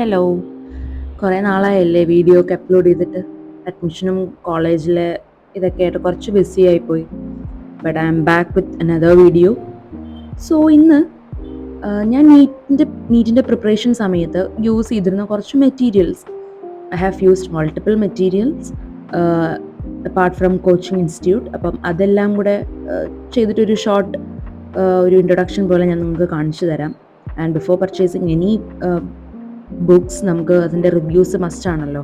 Hello. കുറേ നാളായല്ലേ video ഒക്കെ upload ചെയ്തിട്ട്. അഡ്മിഷനും കോളേജിലെ ഇതൊക്കെ ആയിട്ട് കുറച്ച് ബിസി ആയിപ്പോയി. But I M back with another video. So ഇന്ന് ഞാൻ നീറ്റിൻ്റെ പ്രിപ്പറേഷൻ സമയത്ത് യൂസ് ചെയ്തിരുന്ന കുറച്ച് materials. I have used multiple materials apart from coaching institute. അപ്പം അതെല്ലാം കൂടെ ചെയ്തിട്ടൊരു ഷോർട്ട് ഒരു ഇൻട്രൊഡക്ഷൻ പോലെ ഞാൻ നിങ്ങൾക്ക് കാണിച്ചു തരാം. And before purchasing any books നമുക്ക് അതിൻ്റെ റിവ്യൂസ് മസ്റ്റ് ആണല്ലോ.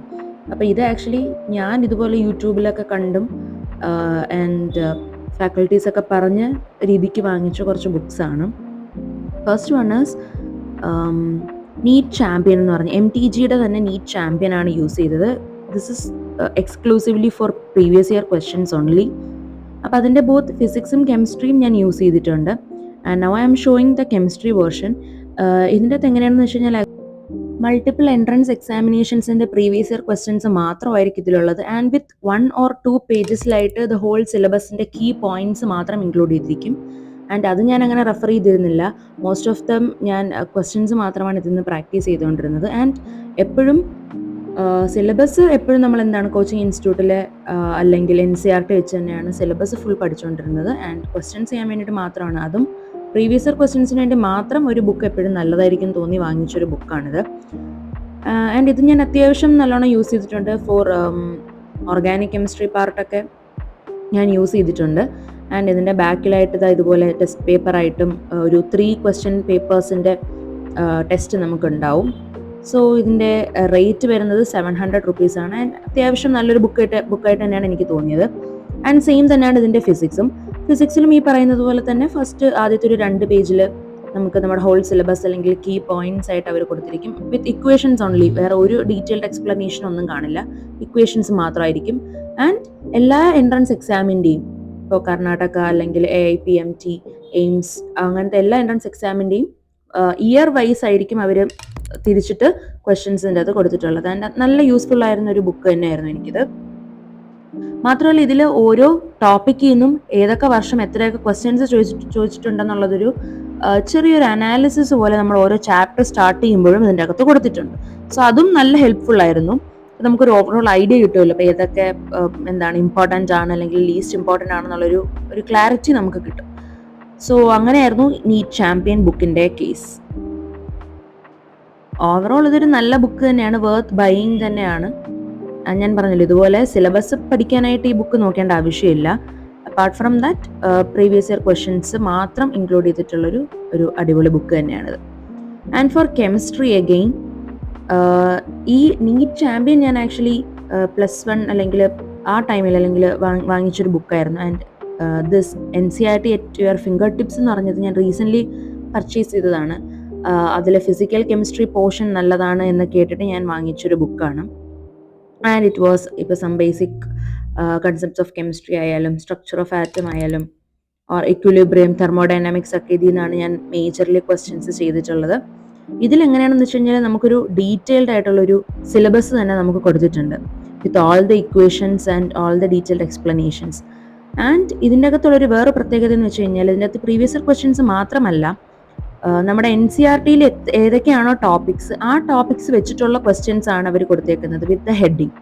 അപ്പോൾ ഇത് ആക്ച്വലി ഞാൻ ഇതുപോലെ യൂട്യൂബിലൊക്കെ കണ്ടും ആൻഡ് ഫാക്കൽറ്റീസൊക്കെ പറഞ്ഞ രീതിക്ക് വാങ്ങിച്ച കുറച്ച് ബുക്സാണ്. First one is NEET champion എന്ന് പറഞ്ഞ MTGയുടെ തന്നെ നീറ്റ് ചാമ്പ്യൻ ആണ് യൂസ് ചെയ്തത്. This is exclusively for previous year questions only. അപ്പോൾ അതിൻ്റെ ബോത്ത് ഫിസിക്സും കെമിസ്ട്രിയും ഞാൻ യൂസ് ചെയ്തിട്ടുണ്ട്. And now I am showing the chemistry version. ഇതിൻ്റെ അകത്ത് എങ്ങനെയാണെന്ന് വെച്ച് കഴിഞ്ഞാൽ മൾട്ടിപ്പിൾ എൻട്രൻസ് എക്സാമിനേഷൻസിൻ്റെ പ്രീവിയസ് ഇയർ ക്വസ്റ്റ്യൻസ് മാത്രമായിരിക്കും ഇതിലുള്ളത്. ആൻഡ് വിത്ത് 1 or 2 പേജസിലായിട്ട് ദ ഹോൾ സിലബസിൻ്റെ കീ പോയിൻറ്റ്സ് മാത്രം ഇൻക്ലൂഡ് ചെയ്തിരിക്കും. ആൻഡ് അത് ഞാൻ അങ്ങനെ റെഫർ ചെയ്തിരുന്നില്ല. മോസ്റ്റ് ഓഫ് ദം ഞാൻ ക്വസ്റ്റ്യൻസ് മാത്രമാണ് ഇതിൽ നിന്ന് പ്രാക്ടീസ് ചെയ്തുകൊണ്ടിരുന്നത്. ആൻഡ് എപ്പോഴും സിലബസ് എപ്പോഴും നമ്മൾ എന്താണ് കോച്ചിങ് ഇൻസ്റ്റിറ്റ്യൂട്ടിലെ അല്ലെങ്കിൽ NCERT വെച്ച് തന്നെയാണ് സിലബസ് ഫുൾ പഠിച്ചുകൊണ്ടിരുന്നത്. ആൻഡ് ക്വസ്റ്റ്യൻസ് ചെയ്യാൻ വേണ്ടിയിട്ട് മാത്രമാണ്, അതും പ്രീവിയസ് ഇയർ ക്വസ്റ്റ്യൻസിന് വേണ്ടി മാത്രം ഒരു ബുക്ക് എപ്പോഴും നല്ലതായിരിക്കും തോന്നി വാങ്ങിച്ചൊരു ബുക്കാണിത്. ആൻഡ് ഇത് ഞാൻ അത്യാവശ്യം നല്ലോണം യൂസ് ചെയ്തിട്ടുണ്ട്. ഫോർ ഓർഗാനിക് കെമിസ്ട്രി പാർട്ടൊക്കെ ഞാൻ യൂസ് ചെയ്തിട്ടുണ്ട്. ആൻഡ് ഇതിൻ്റെ ബാക്കിലായിട്ട് ഇതുപോലെ ടെസ്റ്റ് പേപ്പറായിട്ടും ഒരു 3 ക്വസ്റ്റ്യൻ പേപ്പേഴ്സിൻ്റെ ടെസ്റ്റ് നമുക്കുണ്ടാവും. സോ ഇതിൻ്റെ റേറ്റ് വരുന്നത് 700 rupees-ആണ്. ആൻഡ് അത്യാവശ്യം നല്ലൊരു ബുക്കായിട്ട് തന്നെയാണ് എനിക്ക് തോന്നിയത്. ആൻഡ് സെയിം തന്നെയാണ് ഇതിൻ്റെ ഫിസിക്സിലും ഈ പറയുന്നത് പോലെ തന്നെ ആദ്യത്തെ ഒരു 2 പേജിൽ നമുക്ക് നമ്മുടെ ഹോൾ സിലബസ് അല്ലെങ്കിൽ കീ പോയിന്റ്സ് ആയിട്ട് അവർ കൊടുത്തിരിക്കും. വിത്ത് ഇക്വേഷൻസ് ഓൺലി, വേറെ ഒരു ഡീറ്റെയിൽഡ് എക്സ്പ്ലനേഷൻ ഒന്നും കാണില്ല, ഇക്വേഷൻസ് മാത്രമായിരിക്കും. ആൻഡ് എല്ലാ എൻട്രൻസ് എക്സാമിൻ്റെയും, ഇപ്പോൾ കർണാടക അല്ലെങ്കിൽ AIPMT, എയിംസ് അങ്ങനത്തെ എല്ലാ എൻട്രൻസ് എക്സാമിൻ്റെയും ഇയർ വൈസ് ആയിരിക്കും അവർ തിരിച്ചിട്ട് ക്വസ്റ്റ്യൻസിൻ്റെ അത് കൊടുത്തിട്ടുള്ളത്. ആൻഡ് നല്ല യൂസ്ഫുൾ ആയിരുന്ന ഒരു ബുക്ക് തന്നെയായിരുന്നു എനിക്കിത്. മാത്രമല്ല ഇതിൽ ഓരോ ടോപ്പിക്കിൽ നിന്നും ഏതൊക്കെ വർഷം എത്രയൊക്കെ ക്വസ്റ്റ്യൻസ് ചോദിച്ചിട്ടുണ്ടെന്നുള്ളതൊരു ചെറിയൊരു അനാലിസിസ് പോലെ നമ്മൾ ഓരോ ചാപ്റ്റർ സ്റ്റാർട്ട് ചെയ്യുമ്പോഴും ഇതിൻ്റെ അകത്ത് കൊടുത്തിട്ടുണ്ട്. സോ അതും നല്ല ഹെൽപ്ഫുൾ ആയിരുന്നു. നമുക്കൊരു ഓവറോൾ ഐഡിയ കിട്ടുമല്ലോ, അപ്പോൾ ഏതൊക്കെ എന്താണ് ഇമ്പോർട്ടൻ്റ് ആണ് അല്ലെങ്കിൽ ലീസ്റ്റ് ഇമ്പോർട്ടൻ്റ് ആണെന്നുള്ളൊരു ക്ലാരിറ്റി നമുക്ക് കിട്ടും. സോ അങ്ങനെയായിരുന്നു നീറ്റ് ചാമ്പ്യൻ ബുക്കിൻ്റെ കേസ്. ഓവറോൾ ഇതൊരു നല്ല ബുക്ക് തന്നെയാണ്, വർത്ത് ബൈയിങ് തന്നെയാണ്. ഞാൻ പറഞ്ഞല്ലോ, ഇതുപോലെ സിലബസ് പഠിക്കാനായിട്ട് ഈ ബുക്ക് നോക്കേണ്ട ആവശ്യമില്ല. Apart from that previous year questions മാത്രം ഇൻക്ലൂഡ് ചെയ്തിട്ടുള്ളൊരു അടിപൊളി ബുക്ക് തന്നെയാണിത്. ആൻഡ് ഫോർ കെമിസ്ട്രി അഗെയിൻ, ഈ നീറ്റ് ചാമ്പ്യൻ ഞാൻ ആക്ച്വലി +1 അല്ലെങ്കിൽ ആ ടൈമിൽ അല്ലെങ്കിൽ വാങ്ങിച്ചൊരു ബുക്കായിരുന്നു. And this NCERT at your fingertips എന്ന് പറഞ്ഞത് ഞാൻ റീസെൻ്റ്ലി പർച്ചേസ് ചെയ്തതാണ്. അതിൽ ഫിസിക്കൽ കെമിസ്ട്രി പോർഷൻ നല്ലതാണ് എന്ന് കേട്ടിട്ട് ഞാൻ വാങ്ങിച്ചൊരു ബുക്കാണ്. ആൻഡ് ഇറ്റ് വാസ് ഇപ്പോൾ some basic concepts of chemistry ആയാലും സ്ട്രക്ചർ ഓഫ് ആറ്റം ആയാലും ഓർ ഇക്വിലിബ്രിയം, തെർമോഡൈനാമിക്സ് ഒക്കെ ഇതിൽ നിന്നാണ് ഞാൻ മേജർലി ക്വസ്റ്റ്യൻസ് ചെയ്തിട്ടുള്ളത്. ഇതിലെങ്ങനെയാണെന്ന് വെച്ച് കഴിഞ്ഞാൽ നമുക്കൊരു ഡീറ്റെയിൽഡ് ആയിട്ടുള്ളൊരു സിലബസ് തന്നെ നമുക്ക് കൊടുത്തിട്ടുണ്ട്, with all the equations and all the detailed explanations. And ഇതിൻ്റെ അകത്തുള്ളൊരു വേറെ പ്രത്യേകത എന്ന് വെച്ച് കഴിഞ്ഞാൽ ഇതിൻ്റെ അകത്ത് പ്രീവിയസ് ഇയർ ക്വസ്റ്റ്യൻസ് മാത്രമല്ല, നമ്മുടെ NCERT-യിൽ ഏതൊക്കെയാണോ ടോപ്പിക്സ്, ആ ടോപ്പിക്സ് വെച്ചിട്ടുള്ള ക്വസ്റ്റ്യൻസ് ആണ് അവർ കൊടുത്തേക്കുന്നത് വിത്ത് ദ ഹെഡിങ്.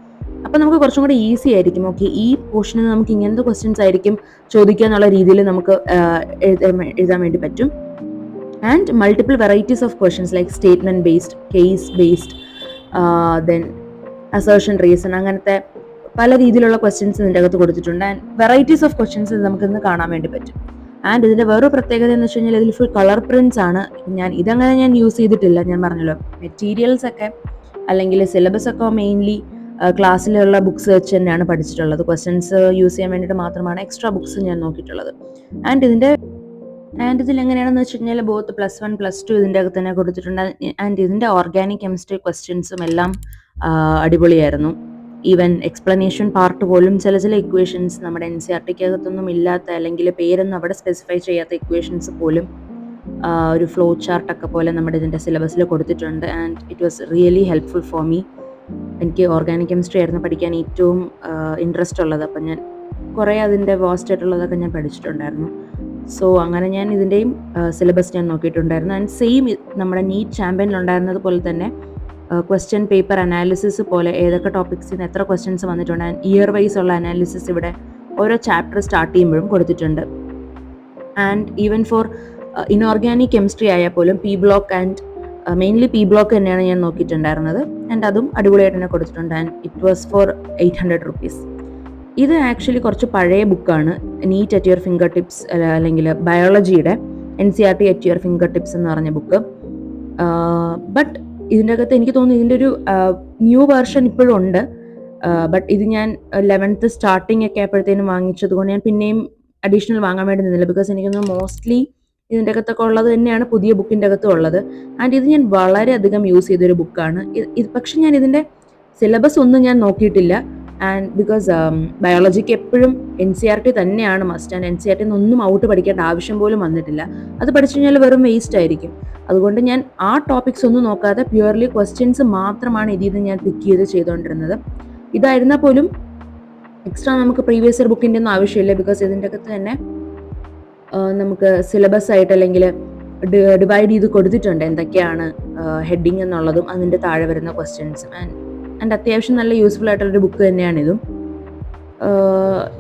അപ്പോൾ നമുക്ക് കുറച്ചും കൂടി ഈസി ആയിരിക്കും. ഓക്കെ, ഈ പോർഷനിൽ നമുക്ക് ഇങ്ങനത്തെ ക്വസ്റ്റ്യൻസ് ആയിരിക്കും ചോദിക്കുക എന്നുള്ള രീതിയിൽ നമുക്ക് എഴുതാൻ വേണ്ടി പറ്റും. And multiple varieties of questions like statement based, case based, then assertion reason, അങ്ങനത്തെ പല രീതിയിലുള്ള ക്വസ്റ്റ്യൻസ് ഇതിൻ്റെ അകത്ത് കൊടുത്തിട്ടുണ്ട്. ആൻഡ് വെറൈറ്റീസ് ഓഫ് ക്വസ്റ്റ്യൻസ് നമുക്കിന്ന് കാണാൻ വേണ്ടി പറ്റും. ആൻഡ് ഇതിൻ്റെ വേറൊരു പ്രത്യേകത എന്ന് വെച്ച് കഴിഞ്ഞാൽ ഇതിൽ ഫുൾ കളർ പ്രിൻറ്റ്സ് ആണ്. ഇതങ്ങനെ ഞാൻ യൂസ് ചെയ്തിട്ടില്ല. ഞാൻ പറഞ്ഞല്ലോ, മെറ്റീരിയൽസ് ഒക്കെ അല്ലെങ്കിൽ സിലബസ് ഒക്കെ മെയിൻലി ക്ലാസ്സിലുള്ള ബുക്സ് വെച്ച് തന്നെയാണ് പഠിച്ചിട്ടുള്ളത്. ക്വസ്റ്റ്യൻസ് യൂസ് ചെയ്യാൻ വേണ്ടിയിട്ട് മാത്രമാണ് എക്സ്ട്രാ ബുക്സ് ഞാൻ നോക്കിയിട്ടുള്ളത്. ആൻഡ് ഇതിലെങ്ങനെയാണെന്ന് വെച്ച് കഴിഞ്ഞാൽ ബോത്ത് +1 +2 ഇതിൻ്റെ അകത്ത് തന്നെ കൊടുത്തിട്ടുണ്ട്. ആൻഡ് ഇതിൻ്റെ ഓർഗാനിക് കെമിസ്ട്രി ക്വസ്റ്റ്യൻസും എല്ലാം അടിപൊളിയായിരുന്നു. ഈവൻ എക്സ്പ്ലനേഷൻ പാർട്ട് പോലും ചില ഇക്വേഷൻസ് നമ്മുടെ NCERT-ക്കകത്തൊന്നും ഇല്ലാത്ത അല്ലെങ്കിൽ പേരൊന്നും അവിടെ സ്പെസിഫൈ ചെയ്യാത്ത ഇക്വേഷൻസ് പോലും ഒരു ഫ്ലോ ചാർട്ടൊക്കെ പോലെ നമ്മുടെ ഇതിൻ്റെ സിലബസിൽ കൊടുത്തിട്ടുണ്ട്. And it was really helpful for me. എനിക്ക് ഓർഗാനിക് കെമിസ്ട്രി ആയിരുന്നു പഠിക്കാൻ ഏറ്റവും ഇൻട്രസ്റ്റ് ഉള്ളത്. അപ്പം ഞാൻ കുറേ അതിൻ്റെ വാസ്റ്റ് ആയിട്ടുള്ളതൊക്കെ ഞാൻ പഠിച്ചിട്ടുണ്ടായിരുന്നു. സോ അങ്ങനെ ഞാൻ ഇതിൻ്റെയും സിലബസ് ഞാൻ നോക്കിയിട്ടുണ്ടായിരുന്നു. ആൻഡ് സെയിം നമ്മുടെ നീറ്റ് ചാമ്പ്യനിലുണ്ടായിരുന്നത് പോലെ തന്നെ ക്വസ്റ്റ്യൻ പേപ്പർ അനാലിസിസ് പോലെ ഏതൊക്കെ ടോപ്പിക്സിൽ നിന്ന് എത്ര ക്വസ്റ്റ്യൻസ് വന്നിട്ടുണ്ട് ആൻഡ് ഇയർ വൈസ് ഉള്ള അനാലിസിസ് ഇവിടെ ഓരോ ചാപ്റ്റർ സ്റ്റാർട്ട് ചെയ്യുമ്പോഴും കൊടുത്തിട്ടുണ്ട്. And even for inorganic chemistry ആയാൽ പോലും P block and mainly P block തന്നെയാണ് ഞാൻ നോക്കിയിട്ടുണ്ടായിരുന്നത്. ആൻഡ് അതും അടിപൊളിയായിട്ട് തന്നെ കൊടുത്തിട്ടുണ്ട്. And it was for 800 rupees. ഇത് ആക്ച്വലി കുറച്ച് പഴയ ബുക്കാണ്. NEET at your fingertips അല്ലെങ്കിൽ ബയോളജിയുടെ NCERT at your fingertips എന്ന് പറഞ്ഞ ബുക്ക്. ബട്ട് ഇതിൻ്റെ അകത്ത് എനിക്ക് തോന്നുന്നു ഇതിൻ്റെ ഒരു ന്യൂ വേർഷൻ ഇപ്പോഴും ഉണ്ട്. ബട്ട് ഇത് ഞാൻ 11th സ്റ്റാർട്ടിങ് ഒക്കെ ആയപ്പോഴത്തേനും വാങ്ങിച്ചത് കൊണ്ട് ഞാൻ പിന്നെയും അഡീഷണൽ വാങ്ങാൻ വേണ്ടി നിന്നില്ല. ബിക്കോസ് എനിക്കൊന്ന് മോസ്റ്റ്ലി ഇതിൻ്റെ അകത്തൊക്കെ ഉള്ളത് തന്നെയാണ് പുതിയ ബുക്കിൻ്റെ അകത്തും ഉള്ളത്. ആൻഡ് ഇത് ഞാൻ വളരെയധികം യൂസ് ചെയ്തൊരു ബുക്കാണ്. പക്ഷെ ഞാൻ ഇതിൻ്റെ സിലബസ് ഒന്നും ഞാൻ നോക്കിയിട്ടില്ല. ആൻഡ് ബിക്കോസ് ബയോളജിക്ക് എപ്പോഴും NCERT തന്നെയാണ് മസ്റ്റ്. ആൻഡ് NCERT ഒന്നും ഔട്ട് പഠിക്കേണ്ട ആവശ്യം പോലും വന്നിട്ടില്ല. അത് പഠിച്ചു കഴിഞ്ഞാൽ വെറും വേസ്റ്റ് ആയിരിക്കും. അതുകൊണ്ട് ഞാൻ ആ ടോപ്പിക്സ് ഒന്നും നോക്കാതെ പ്യുവർലി ക്വസ്റ്റ്യൻസ് മാത്രമാണ് ഇതിൽ നിന്ന് ഞാൻ പിക്ക് ചെയ്തുകൊണ്ടിരുന്നത്. ഇതായിരുന്നാൽ പോലും എക്സ്ട്രാ നമുക്ക് പ്രീവിയസ് ഇയർ ബുക്കിൻ്റെ ഒന്നും ആവശ്യമില്ല. ബിക്കോസ് ഇതിൻ്റെ അകത്ത് തന്നെ നമുക്ക് സിലബസ് ആയിട്ട് അല്ലെങ്കിൽ ഡിവൈഡ് ചെയ്ത് കൊടുത്തിട്ടുണ്ട് എന്തൊക്കെയാണ് ഹെഡിങ് എന്നുള്ളതും അതിൻ്റെ താഴെ വരുന്ന ക്വസ്റ്റ്യൻസും. ആൻഡ് അത്യാവശ്യം നല്ല യൂസ്ഫുൾ ആയിട്ടുള്ളൊരു ബുക്ക് തന്നെയാണിതും.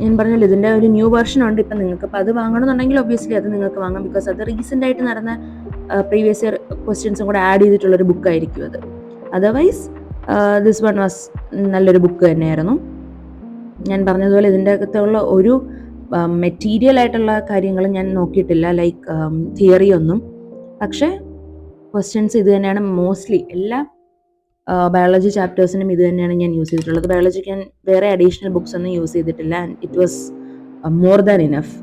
ഞാൻ പറഞ്ഞല്ലോ ഇതിൻ്റെ ഒരു ന്യൂ വെർഷൻ ഉണ്ട് ഇപ്പം നിങ്ങൾക്ക്. അപ്പോൾ അത് വാങ്ങണമെന്നുണ്ടെങ്കിൽ ഒബ്വിയസ്ലി അത് നിങ്ങൾക്ക് വാങ്ങാം. ബിക്കോസ് അത് റീസെൻ്റ് ആയിട്ട് നടന്ന പ്രീവിയസ് ഇയർ ക്വസ്റ്റ്യൻസും കൂടെ ആഡ് ചെയ്തിട്ടുള്ളൊരു ബുക്കായിരിക്കും അത്. അതർവൈസ് ദിസ് വൺ വാസ് നല്ലൊരു ബുക്ക് തന്നെയായിരുന്നു. ഞാൻ പറഞ്ഞതുപോലെ ഇതിൻ്റെ അകത്തുള്ള ഒരു മെറ്റീരിയൽ ആയിട്ടുള്ള കാര്യങ്ങൾ ഞാൻ നോക്കിയിട്ടില്ല, ലൈക്ക് തിയറി ഒന്നും. പക്ഷേ ക്വസ്റ്റ്യൻസ് ഇത് തന്നെയാണ് മോസ്റ്റ്ലി എല്ലാ ബയോളജി ചാപ്റ്റേഴ്സിനും ഇത് തന്നെയാണ് ഞാൻ യൂസ് ചെയ്തിട്ടുള്ളത്. ബയോളജിക്ക് ഞാൻ വേറെ അഡീഷണൽ ബുക്സ് ഒന്നും യൂസ് ചെയ്തിട്ടില്ല. And it was more than enough.